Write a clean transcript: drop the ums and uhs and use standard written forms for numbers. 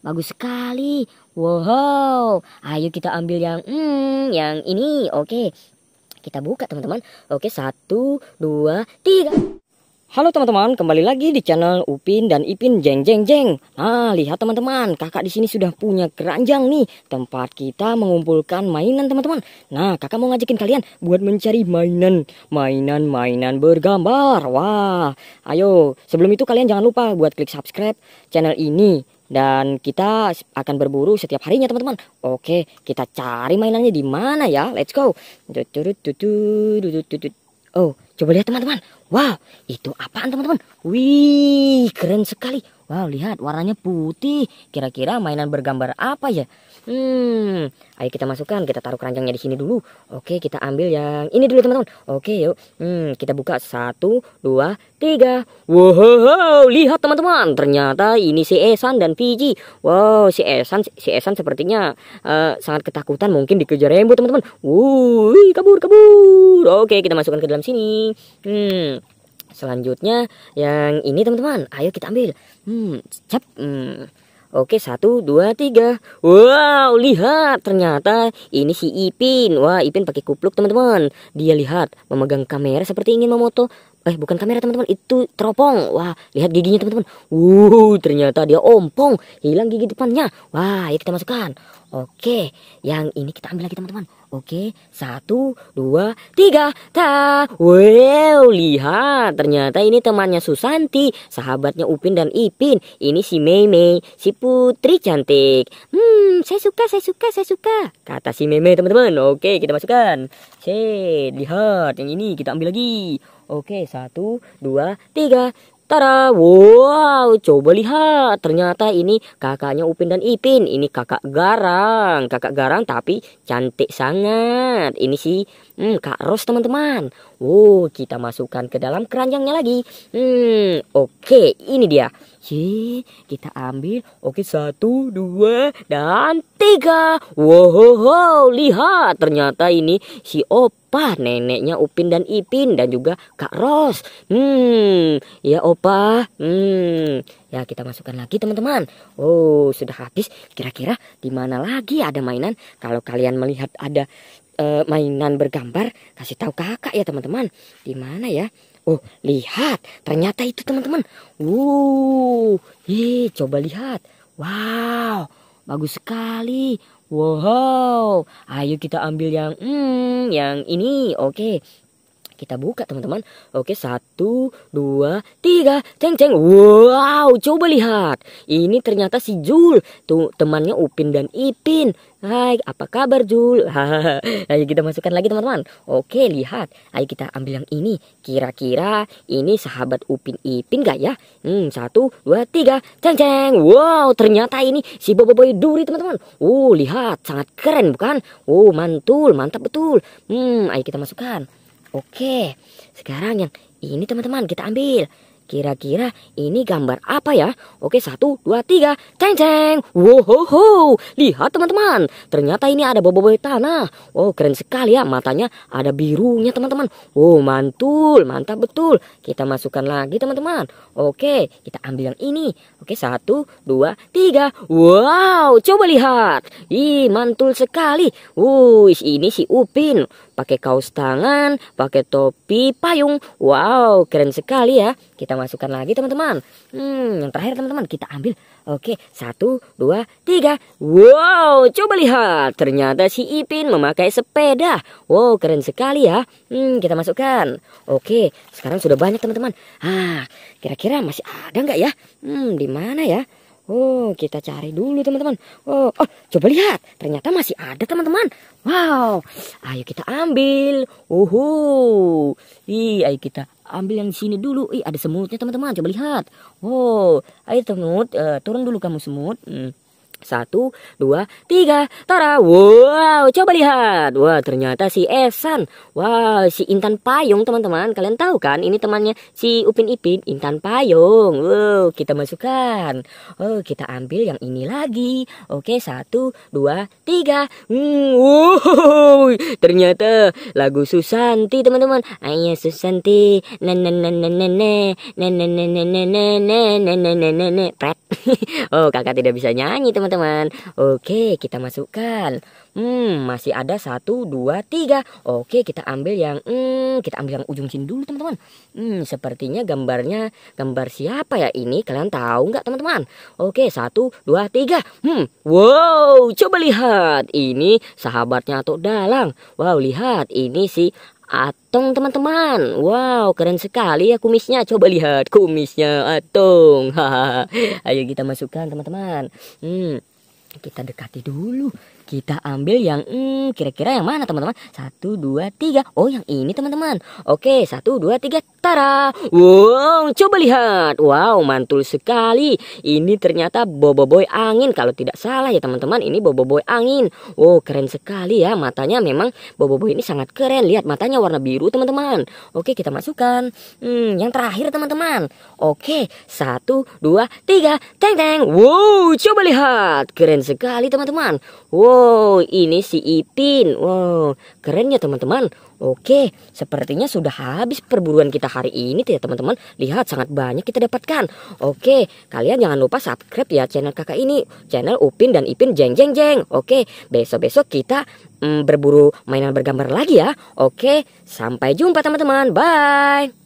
bagus sekali. Wow, ayo kita ambil yang ini. Oke, kita buka teman-teman. Oke, 1, 2, 3. Halo teman-teman, kembali lagi di channel Upin dan Ipin jeng jeng jeng. Nah, lihat teman-teman, kakak di sini sudah punya keranjang nih, tempat kita mengumpulkan mainan teman-teman. Nah, kakak mau ngajakin kalian buat mencari mainan bergambar. Wah, ayo. Sebelum itu kalian jangan lupa buat klik subscribe channel ini. Dan kita akan berburu setiap harinya teman-teman. Oke, kita cari mainannya di mana ya? Let's go. Oh, coba lihat teman-teman. Wow, itu apaan teman-teman? Wih, keren sekali. Wow, lihat warnanya putih. Kira-kira mainan bergambar apa ya? Ayo kita masukkan. Kita taruh keranjangnya di sini dulu. Oke, kita ambil yang ini dulu teman-teman. Oke, yuk. Kita buka 1, 2, 3. Wow, lihat teman-teman. Ternyata ini si Esan dan Fiji. Wow, si Esan sepertinya sangat ketakutan, mungkin dikejar Rembo teman-teman. Wuih, kabur. Oke, kita masukkan ke dalam sini. Selanjutnya yang ini teman-teman. Ayo kita ambil. Cap. Oke, 1, 2, 3. Wow, lihat. Ternyata ini si Ipin. Wah, Ipin pakai kupluk teman-teman. Dia lihat memegang kamera seperti ingin memoto. Bukan kamera teman-teman, itu teropong. Wah, lihat giginya teman-teman. Ternyata dia ompong. Hilang gigi depannya. Wah, ayo kita masukkan. Oke, yang ini kita ambil lagi teman-teman. Oke, 1, 2, 3. Wow, lihat. Ternyata ini temannya Susanti, sahabatnya Upin dan Ipin. Ini si Meme, si putri cantik. Saya suka. Kata si Meme teman-teman. Oke, kita masukkan. Lihat yang ini kita ambil lagi. Oke, 1, 2, 3. Tada! Wow, coba lihat. Ternyata ini kakaknya Upin dan Ipin. Ini kakak garang tapi cantik sangat. Ini si Kak Ros teman-teman. Wow, kita masukkan ke dalam keranjangnya lagi. Oke, ini dia. Kita ambil. Oke, 1, 2, dan 3. Wow, lihat. Ternyata ini si Opa, neneknya Upin dan Ipin, dan juga Kak Ros. Ya Opa. Ya kita masukkan lagi teman-teman. Oh, sudah habis. Kira-kira di mana lagi ada mainan? Kalau kalian melihat ada mainan bergambar, kasih tahu kakak ya teman-teman. Di mana ya? Oh, lihat. Ternyata itu teman-teman. Coba lihat. Wow, bagus sekali. Wow, ayo kita ambil yang ini. Oke, kita buka teman-teman. Oke, 1, 2, 3. Ceng. Wow, coba lihat. Ini ternyata si Jul. Tuh temannya Upin dan Ipin. Hai, apa kabar Jul? Ayo kita masukkan lagi teman-teman. Oke, lihat. Ayo kita ambil yang ini. Kira-kira ini sahabat Upin Ipin gak ya? 1, 2, 3. Ceng. Wow, ternyata ini si Boboiboy Duri teman-teman. Lihat. Sangat keren bukan? Mantul. Mantap betul. Ayo kita masukkan. Oke, sekarang yang ini teman-teman kita ambil. Kira-kira ini gambar apa ya? Oke, 1, 2, 3. Ceng. Wow, lihat teman-teman. Ternyata ini ada boboiboy tanah. Keren sekali ya. Matanya ada birunya teman-teman. Mantul. Mantap betul. Kita masukkan lagi teman-teman. Oke, kita ambil yang ini. Oke, 1, 2, 3. Wow, coba lihat. Mantul sekali. Ini si Upin. Pakai kaos tangan, pakai topi payung. Wow, keren sekali ya. Kita masukkan lagi teman-teman. Yang terakhir teman-teman kita ambil. Oke, 1, 2, 3. Wow, coba lihat. Ternyata si Ipin memakai sepeda. Wow, keren sekali ya. Kita masukkan. Oke, sekarang sudah banyak teman-teman. Kira-kira masih ada nggak ya? Di mana ya? Kita cari dulu teman-teman. Coba lihat. Ternyata masih ada teman-teman. Wow. Ayo kita ambil. Ayo kita ambil yang di sini dulu. Ada semutnya teman-teman. Coba lihat. Ayo semut. Turun dulu kamu semut. 1, 2, 3. Tara. Wow, coba lihat. Wah, ternyata si Ehsan. Wow, si Intan Payung, teman-teman. Kalian tahu kan, ini temannya si Upin Ipin, Intan Payung. Wow, kita masukkan. Oh, kita ambil yang ini lagi. Oke, 1, 2, 3. Wow, ternyata lagu Susanti, teman-teman. Ayo Susanti. Pret. Oh, kakak tidak bisa nyanyi, teman-teman. Oke, kita masukkan. Masih ada 1, 2, 3. Oke, kita ambil yang ujung sini dulu, teman-teman. Sepertinya gambarnya gambar siapa ya ini? Kalian tahu nggak, teman-teman? Oke, 1, 2, 3. Wow, coba lihat. Ini sahabatnya Atok Dalang. Wow, lihat. Ini si Atong, teman-teman. Wow, keren sekali ya kumisnya. Coba lihat kumisnya Atong. Ayo kita masukkan, teman-teman. Kita dekati dulu. Kita ambil yang kira-kira yang mana, teman-teman? 1, 2, 3. Oh, yang ini, teman-teman. Oke, 1, 2, 3. Tara. Wow, coba lihat. Wow, mantul sekali. Ini ternyata boboiboy angin. Kalau tidak salah ya, teman-teman, ini boboiboy angin. Wow, keren sekali ya. Matanya memang boboiboy ini sangat keren. Lihat, matanya warna biru, teman-teman. Oke, kita masukkan. Yang terakhir, teman-teman. Oke, 1, 2, 3. Teng-teng. Wow, coba lihat. Keren sekali, teman-teman. Wow, ini si Ipin. Wow, keren ya, teman-teman. Oke, sepertinya sudah habis perburuan kita hari ini ya, teman-teman. Lihat, sangat banyak kita dapatkan. Oke, kalian jangan lupa subscribe ya channel kakak ini, channel Upin dan Ipin jeng jeng jeng. Oke, besok-besok kita berburu mainan bergambar lagi ya. Oke, sampai jumpa, teman-teman. Bye.